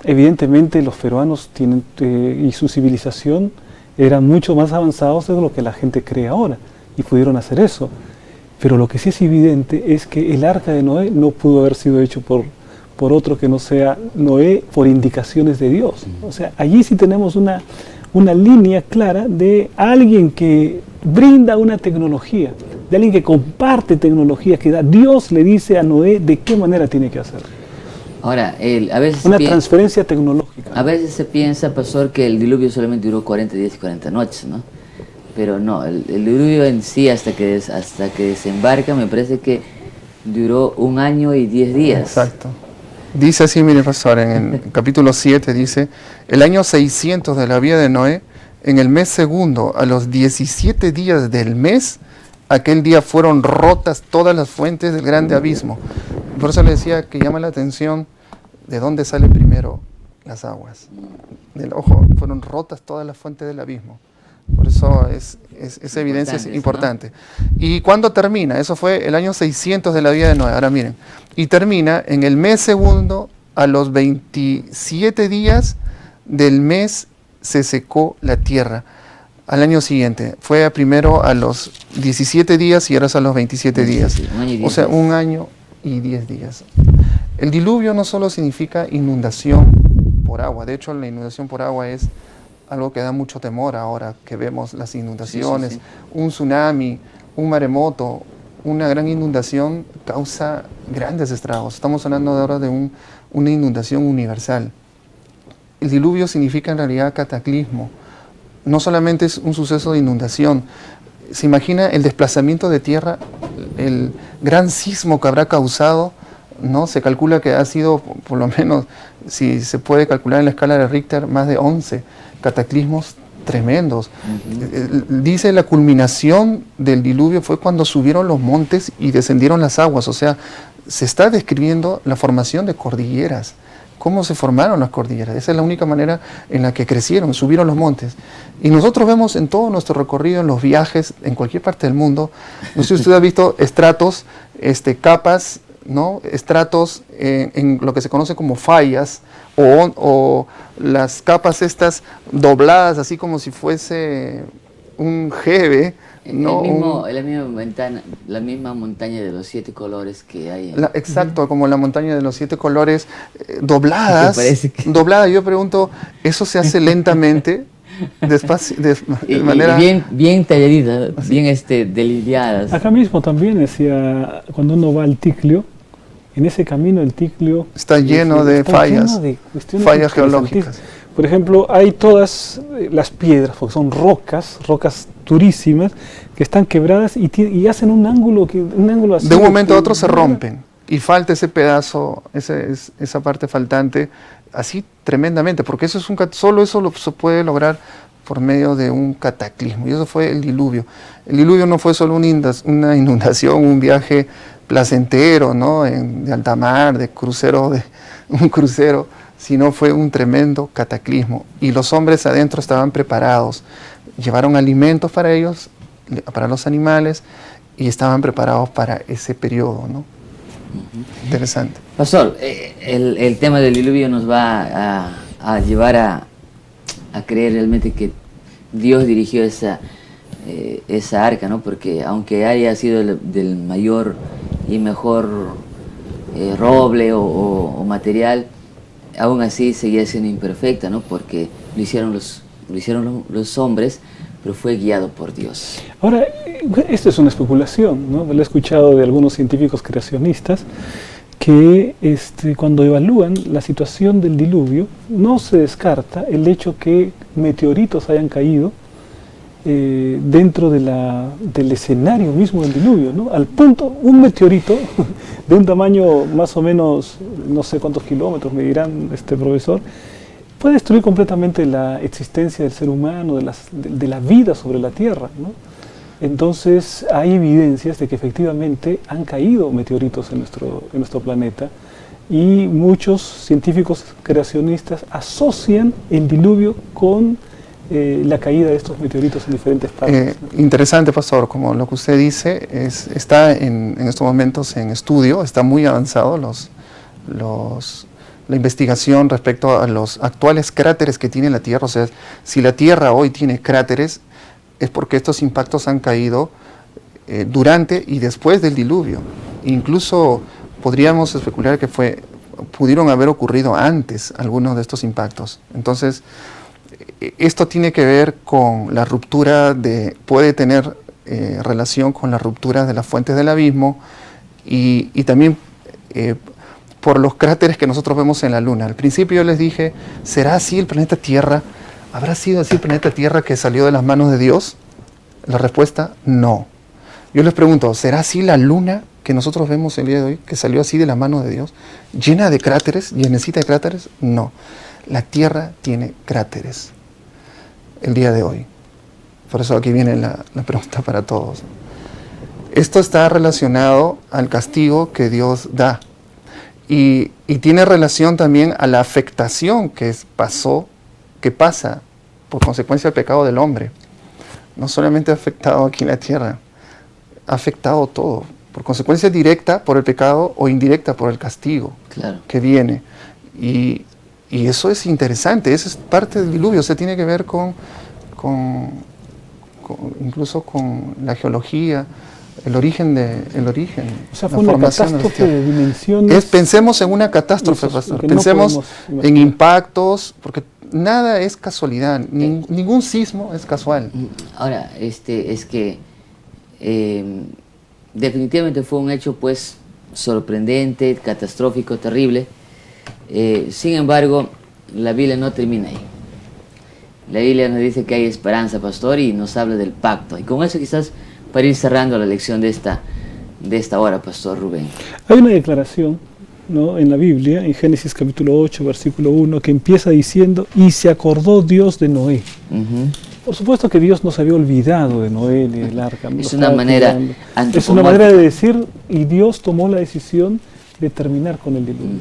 evidentemente los peruanos tienen, y su civilización eran mucho más avanzados de lo que la gente cree ahora, y pudieron hacer eso. Pero lo que sí es evidente es que el arca de Noé no pudo haber sido hecho por otro que no sea Noé, por indicaciones de Dios. O sea, allí sí tenemos una línea clara de alguien que brinda una tecnología, de alguien que comparte tecnología, que Dios le dice a Noé de qué manera tiene que hacer. Ahora, a veces una transferencia tecnológica. A veces se piensa, pastor, que el diluvio solamente duró 40 días y 40 noches, ¿no? Pero no, el diluvio en sí, hasta que desembarca, me parece que duró 1 año y 10 días. Exacto. Dice así, mire, pastor, en el capítulo 7 dice, el año 600 de la vida de Noé, en el mes segundo, a los 17 días del mes, aquel día fueron rotas todas las fuentes del grande abismo. Por eso le decía que llama la atención de dónde sale primero las aguas. Del ojo, fueron rotas todas las fuentes del abismo. Por eso esa evidencia es importante. ¿No? ¿Y cuándo termina? Eso fue el año 600 de la vida de Noé. Ahora miren, y termina en el mes segundo, a los 27 días del mes se secó la tierra. Al año siguiente, fue primero a los 17 días y ahora es a los 27 días. Sí, 1 año y 10 días. El diluvio no solo significa inundación por agua, de hecho la inundación por agua es algo que da mucho temor ahora que vemos las inundaciones. Sí. Un tsunami, un maremoto, una gran inundación causa grandes estragos. Estamos hablando ahora de una inundación universal. El diluvio significa en realidad cataclismo. No solamente es un suceso de inundación. Se imagina el desplazamiento de tierra, el gran sismo que habrá causado, ¿no? Se calcula que ha sido, por lo menos, si se puede calcular en la escala de Richter, más de 11 cataclismos tremendos. Dice la culminación del diluvio fue cuando subieron los montes y descendieron las aguas. O sea, se está describiendo la formación de cordilleras. ¿Cómo se formaron las cordilleras? Esa es la única manera en la que crecieron, subieron los montes. Y nosotros vemos en todo nuestro recorrido, en los viajes, en cualquier parte del mundo, no sé si usted ha visto estratos, capas, ¿no? Estratos en lo que se conoce como fallas, o las capas estas dobladas, así como si fuese un jeve, ¿no? La misma montaña de los 7 colores que hay. Exacto, como la montaña de los 7 colores, dobladas. Dobladas, yo pregunto, ¿eso se hace lentamente? Despacio, de manera... bien talladitas, bien delineadas. Acá mismo también decía, cuando uno va al Ticlio, en ese camino el Ticlio está lleno de fallas, fallas geológicas. Por ejemplo, hay todas las piedras, porque son rocas durísimas que están quebradas y hacen un ángulo así. De un momento a otro se rompen y falta ese pedazo, esa parte faltante, así tremendamente, porque solo eso se puede lograr por medio de un cataclismo, y eso fue el diluvio. El diluvio no fue solo una inundación, un viaje placentero, ¿no? De alta mar, un crucero, sino fue un tremendo cataclismo. Y los hombres adentro estaban preparados, llevaron alimentos para ellos, para los animales, y estaban preparados para ese periodo, ¿no? Interesante. Pastor, el tema del diluvio nos va a llevar a creer realmente que Dios dirigió esa arca, ¿no? Porque aunque haya sido del mayor y mejor roble o material, aún así seguía siendo imperfecta, ¿no? Porque lo hicieron los hombres, pero fue guiado por Dios. Ahora, esto es una especulación, ¿no? Lo he escuchado de algunos científicos creacionistas que cuando evalúan la situación del diluvio, no se descarta el hecho que meteoritos hayan caído dentro del escenario mismo del diluvio, ¿no? Al punto, un meteorito de un tamaño más o menos, no sé cuántos kilómetros me dirán profesor, puede destruir completamente la existencia del ser humano, de la vida sobre la Tierra, ¿no? Entonces hay evidencias de que efectivamente han caído meteoritos en nuestro planeta, y muchos científicos creacionistas asocian el diluvio con la caída de estos meteoritos en diferentes partes. Interesante, pastor, como lo que usted dice, está en estos momentos en estudio, está muy avanzado la investigación respecto a los actuales cráteres que tiene la Tierra. O sea, si la Tierra hoy tiene cráteres, es porque estos impactos han caído durante y después del diluvio. Incluso podríamos especular que pudieron haber ocurrido antes algunos de estos impactos. Entonces, esto tiene que ver con la ruptura puede tener relación con la ruptura de las fuentes del abismo y también por los cráteres que nosotros vemos en la Luna. Al principio yo les dije, ¿será así el planeta Tierra? ¿Habrá sido así el planeta Tierra que salió de las manos de Dios? La respuesta, no. Yo les pregunto, ¿será así la Luna que nosotros vemos el día de hoy, que salió así de las manos de Dios, llena de cráteres, llenecita de cráteres? No. La Tierra tiene cráteres el día de hoy. Por eso aquí viene la pregunta para todos. Esto está relacionado al castigo que Dios da y tiene relación también a la afectación que pasa por consecuencia del pecado del hombre. No solamente ha afectado aquí en la tierra, ha afectado todo, por consecuencia directa por el pecado o indirecta por el castigo que viene. Y eso es interesante, eso es parte del diluvio, o sea, tiene que ver incluso con la geología, el origen. O sea, fue una catástrofe de dimensiones. Pensemos en una catástrofe, pastor. Pensemos en impactos, porque nada es casualidad, ningún sismo es casual. Ahora, es que definitivamente fue un hecho pues sorprendente, catastrófico, terrible. Sin embargo, la Biblia no termina ahí. La Biblia nos dice que hay esperanza, pastor, y nos habla del pacto. Y con eso quizás para ir cerrando la lección de esta hora, pastor Rubén. Hay una declaración, ¿no?, en la Biblia, en Génesis capítulo 8, versículo 1, que empieza diciendo, y se acordó Dios de Noé. Por supuesto que Dios no se había olvidado de Noé ni del arca. Es una manera de decir, y Dios tomó la decisión de terminar con el diluvio,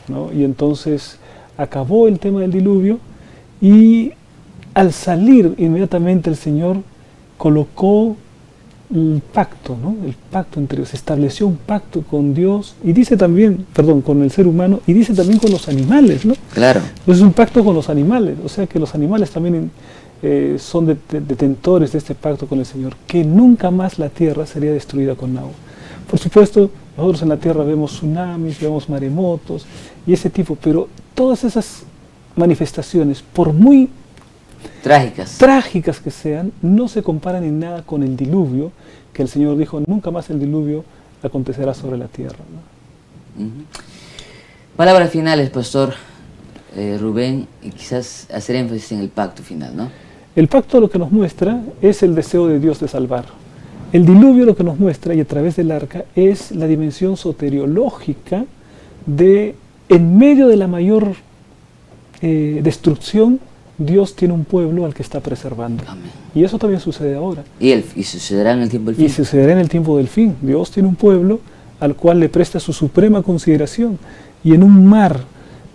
¿no? Y entonces acabó el tema del diluvio, y al salir inmediatamente el Señor colocó el pacto, ¿no? El pacto entre ellos, estableció un pacto con Dios, y dice también, con el ser humano, y dice también con los animales, ¿no? Claro. Pues es un pacto con los animales, o sea que los animales también son detentores de este pacto con el Señor, que nunca más la tierra sería destruida con agua. Por supuesto, nosotros en la tierra vemos tsunamis, vemos maremotos y ese tipo, pero todas esas manifestaciones, por muy trágicas que sean, no se comparan en nada con el diluvio, que el Señor dijo, nunca más el diluvio acontecerá sobre la tierra, ¿no? Palabras finales, pastor Rubén, y quizás hacer énfasis en el pacto final, ¿no? El pacto lo que nos muestra es el deseo de Dios de salvar. El diluvio lo que nos muestra, y a través del arca, es la dimensión soteriológica de, en medio de la mayor destrucción, Dios tiene un pueblo al que está preservando. Amén. Y eso también sucede ahora. Y sucederá en el tiempo del fin. Y sucederá en el tiempo del fin. Dios tiene un pueblo al cual le presta su suprema consideración. Y en un mar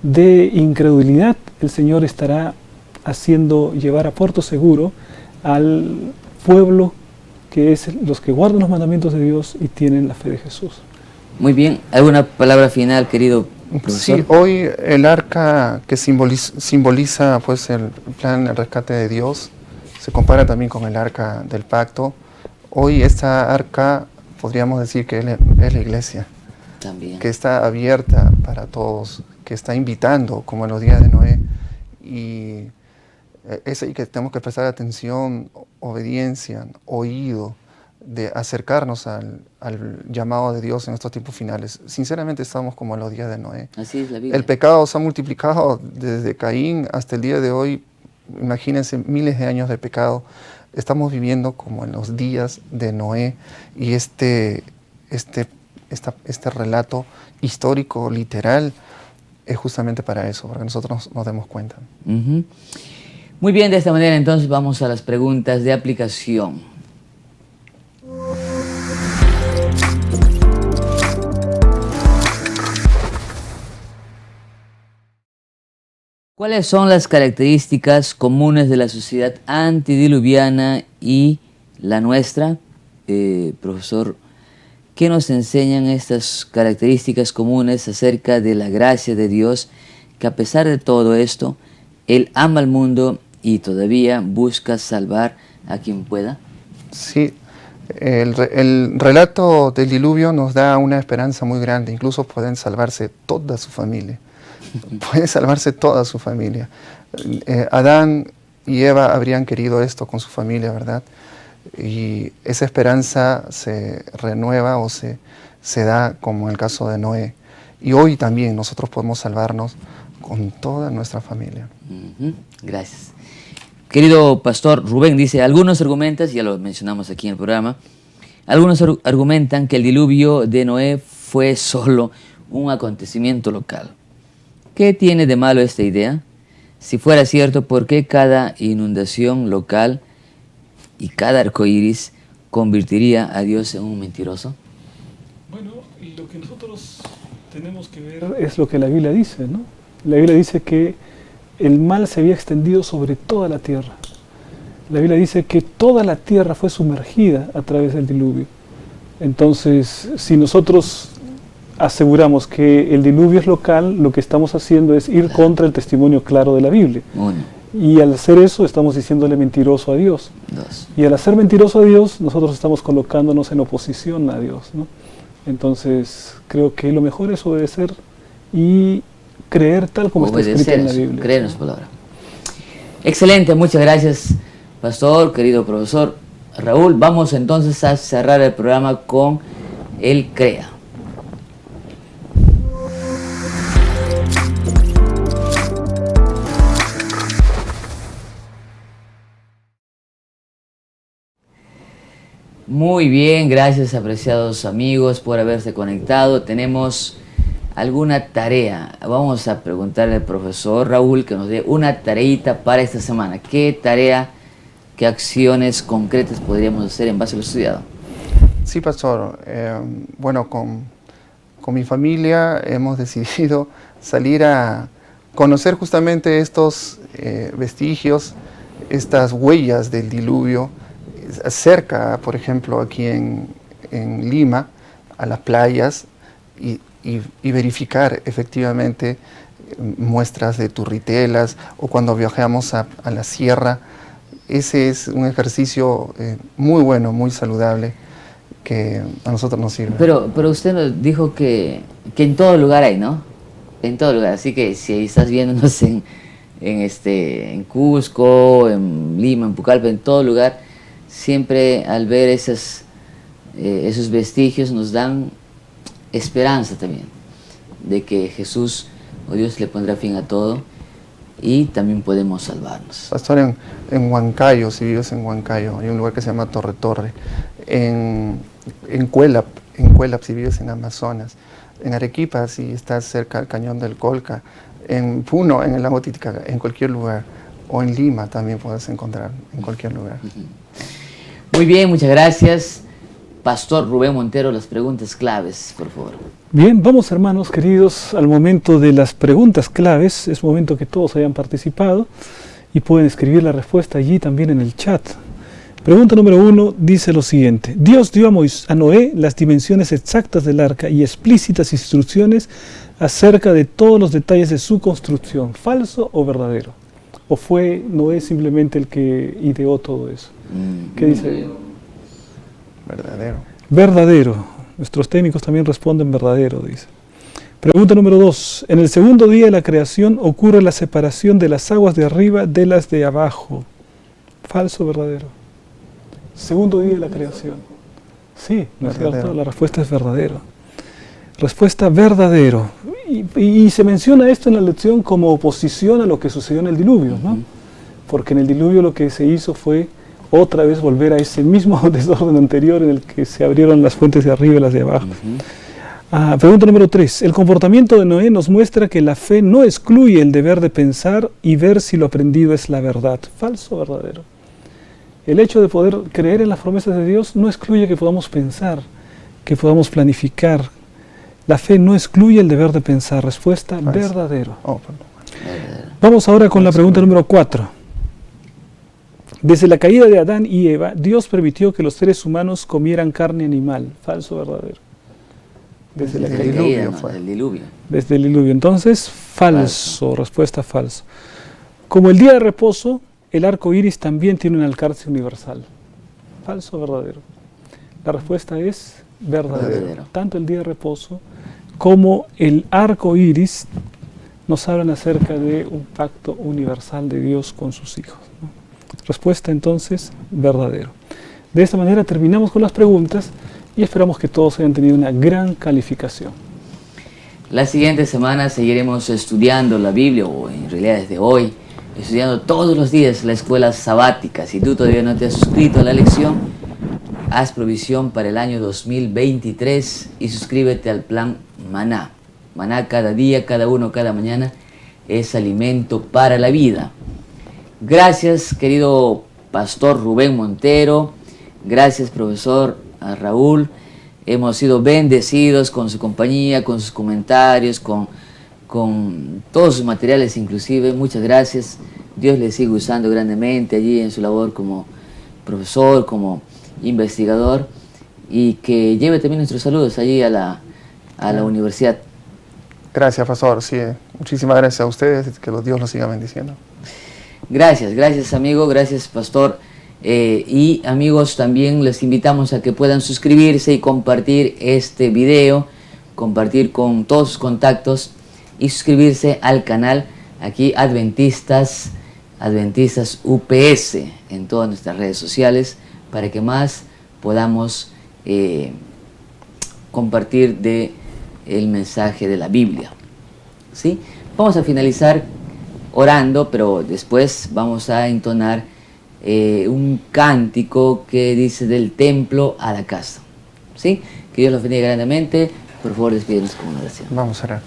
de incredulidad, el Señor estará haciendo llevar a puerto seguro al pueblo que es los que guardan los mandamientos de Dios y tienen la fe de Jesús. Muy bien. ¿Alguna palabra final, querido profesor? Sí, hoy el arca que simboliza pues el plan, el rescate de Dios, se compara también con el arca del pacto. Hoy esta arca podríamos decir que es la iglesia, También. que está abierta para todos, que está invitando, como en los días de Noé, y es ahí que tenemos que prestar atención, obediencia, oído, de acercarnos al llamado de Dios en estos tiempos finales. Sinceramente estamos como en los días de Noé. Así es la Biblia. El pecado se ha multiplicado desde Caín hasta el día de hoy. Imagínense, miles de años de pecado. Estamos viviendo como en los días de Noé, y este relato histórico, literal, es justamente para eso, para que nosotros nos demos cuenta. Ujú. Muy bien, de esta manera entonces vamos a las preguntas de aplicación. ¿Cuáles son las características comunes de la sociedad antediluviana y la nuestra? Profesor, ¿qué nos enseñan estas características comunes acerca de la gracia de Dios, que a pesar de todo esto, Él ama al mundo y todavía busca salvar a quien pueda? Sí, el relato del diluvio nos da una esperanza muy grande. Incluso pueden salvarse toda su familia. Puede salvarse toda su familia. Adán y Eva habrían querido esto con su familia, ¿verdad? Y esa esperanza se renueva o se da como en el caso de Noé. Y hoy también nosotros podemos salvarnos con toda nuestra familia. Gracias. Querido pastor Rubén dice, algunos argumentan, ya lo mencionamos aquí en el programa, algunos argumentan que el diluvio de Noé fue solo un acontecimiento local. ¿Qué tiene de malo esta idea? Si fuera cierto, ¿por qué cada inundación local y cada arcoíris convertiría a Dios en un mentiroso? Bueno, lo que nosotros tenemos que ver es lo que la Biblia dice, ¿no? La Biblia dice que el mal se había extendido sobre toda la tierra. La Biblia dice que toda la tierra fue sumergida a través del diluvio. Entonces, si nosotros aseguramos que el diluvio es local, lo que estamos haciendo es ir contra el testimonio claro de la Biblia. Uno, Y al hacer eso estamos diciéndole mentiroso a Dios. dos. Y al hacer mentiroso a Dios, nosotros estamos colocándonos en oposición a Dios, ¿no? Entonces, creo que lo mejor es obedecer y creer tal como está escrito en la Biblia. Creer en su palabra. Excelente, muchas gracias, pastor, querido profesor Raúl. Vamos entonces a cerrar el programa con el CREA. Muy bien, gracias apreciados amigos por haberse conectado. Tenemos alguna tarea. Vamos a preguntarle al profesor Raúl que nos dé una tareita para esta semana. ¿Qué tarea, qué acciones concretas podríamos hacer en base a lo estudiado? Sí, pastor. Bueno, con mi familia hemos decidido salir a conocer justamente estos vestigios, estas huellas del diluvio, cerca, por ejemplo, aquí en Lima, a las playas, y verificar efectivamente muestras de turritelas, o cuando viajamos a la sierra. Ese es un ejercicio muy bueno, muy saludable, que a nosotros nos sirve. Pero usted nos dijo que en todo lugar hay, ¿no? En todo lugar. Así que si estás viéndonos en Cusco, en Lima, en Pucallpa, en todo lugar, siempre al ver esos vestigios nos dan esperanza también de que Jesús o Dios le pondrá fin a todo y también podemos salvarnos. Pastor, en Huancayo, si vives en Huancayo, hay un lugar que se llama Torre Torre. En Cuelap, si vives en Amazonas. En Arequipa, si estás cerca del Cañón del Colca. En Puno, en el lago Titicaca, en cualquier lugar. O en Lima también puedes encontrar, en cualquier lugar. Muy bien, muchas gracias. Pastor Rubén Montero, las preguntas claves, por favor. Bien, vamos hermanos queridos al momento de las preguntas claves. Es momento que todos hayan participado y pueden escribir la respuesta allí también en el chat. Pregunta número 1 dice lo siguiente: Dios dio a Noé las dimensiones exactas del arca y explícitas instrucciones acerca de todos los detalles de su construcción. ¿Falso o verdadero? ¿O fue Noé simplemente el que ideó todo eso? ¿Qué dice? Verdadero. Verdadero. Nuestros técnicos también responden verdadero, dice. Pregunta número 2. En el segundo día de la creación ocurre la separación de las aguas de arriba de las de abajo. ¿Falso o verdadero? Segundo día de la creación. Sí, ¿no es cierto? La respuesta es verdadero. Respuesta verdadero. Y se menciona esto en la lección como oposición a lo que sucedió en el diluvio, ¿no? Porque en el diluvio lo que se hizo fue otra vez volver a ese mismo desorden anterior en el que se abrieron las fuentes de arriba y las de abajo. Pregunta número 3. El comportamiento de Noé nos muestra que la fe no excluye el deber de pensar y ver si lo aprendido es la verdad. ¿Falso o verdadero? El hecho de poder creer en las promesas de Dios no excluye que podamos pensar, que podamos planificar. La fe no excluye el deber de pensar. Respuesta verdadero. Vamos ahora con la pregunta número 4. Desde la caída de Adán y Eva, Dios permitió que los seres humanos comieran carne animal. ¿Falso o verdadero? Desde la caída, del diluvio. Desde el diluvio. Entonces, falso. Respuesta falso. Como el día de reposo, el arco iris también tiene un alcance universal. ¿Falso o verdadero? La respuesta es verdadero. Tanto el día de reposo como el arco iris nos hablan acerca de un pacto universal de Dios con sus hijos, ¿no? Respuesta entonces, verdadero. De esta manera terminamos con las preguntas y esperamos que todos hayan tenido una gran calificación. La siguiente semana seguiremos estudiando la Biblia, o en realidad desde hoy, estudiando todos los días la escuela sabática. Si tú todavía no te has suscrito a la lección, haz provisión para el año 2023 y suscríbete al plan Maná. Maná cada día, cada uno, cada mañana es alimento para la vida. Gracias, querido Pastor Rubén Montero. Gracias, profesor Raúl. Hemos sido bendecidos con su compañía, con sus comentarios, con todos sus materiales inclusive. Muchas gracias. Dios le sigue usando grandemente allí en su labor como profesor, como investigador, y que lleve también nuestros saludos allí a la universidad. Gracias, pastor. Sí, muchísimas gracias a ustedes. Que Dios los siga bendiciendo. Gracias amigo, gracias pastor. Y amigos, también les invitamos a que puedan suscribirse y compartir este video, compartir con todos sus contactos y suscribirse al canal aquí Adventistas UPS en todas nuestras redes sociales, para que más podamos compartir el mensaje de la Biblia. ¿Sí? Vamos a finalizar orando, pero después vamos a entonar un cántico que dice: del templo a la casa. ¿Sí? Que Dios los bendiga grandemente. Por favor, despídenos con una oración. Vamos a orar.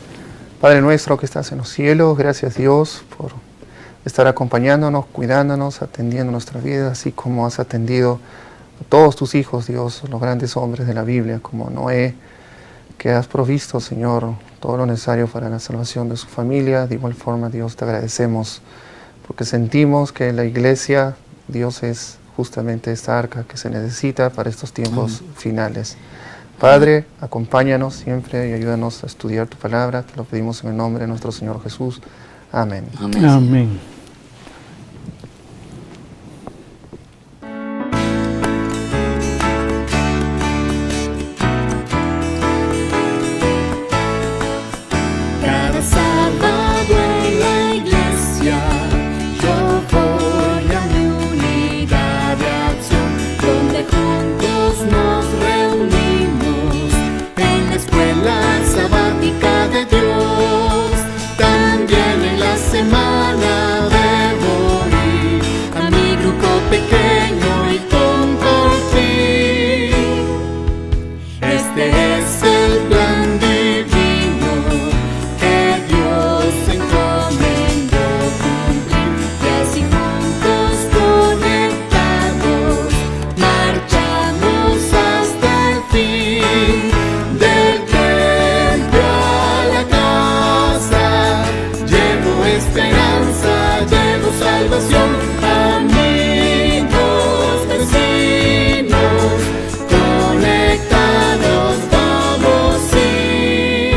Padre nuestro que estás en los cielos, gracias Dios por estar acompañándonos, cuidándonos, atendiendo nuestra vida, así como has atendido a todos tus hijos, Dios, los grandes hombres de la Biblia, como Noé, que has provisto, Señor, todo lo necesario para la salvación de su familia. De igual forma, Dios, te agradecemos porque sentimos que la iglesia, Dios, es justamente esta arca que se necesita para estos tiempos finales. Padre, acompáñanos siempre y ayúdanos a estudiar tu palabra. Te lo pedimos en el nombre de nuestro Señor Jesús. Amén. Amén. Amén. Cada sábado en la iglesia yo voy a mi unidad de acción, donde juntos nos reunimos en la escuela sabática de Dios. También en la semana salvación. Amigos, vecinos, conectados vamos sí.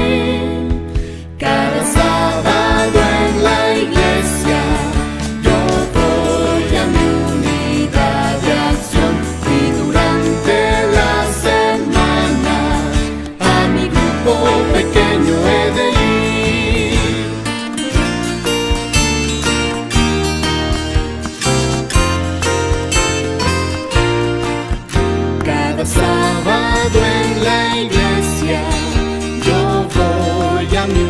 Cada sábado en la iglesia yo voy a mi unidad de acción, y durante la semana a mi grupo pequeño he de ir. Cada sábado en la iglesia yo voy a mi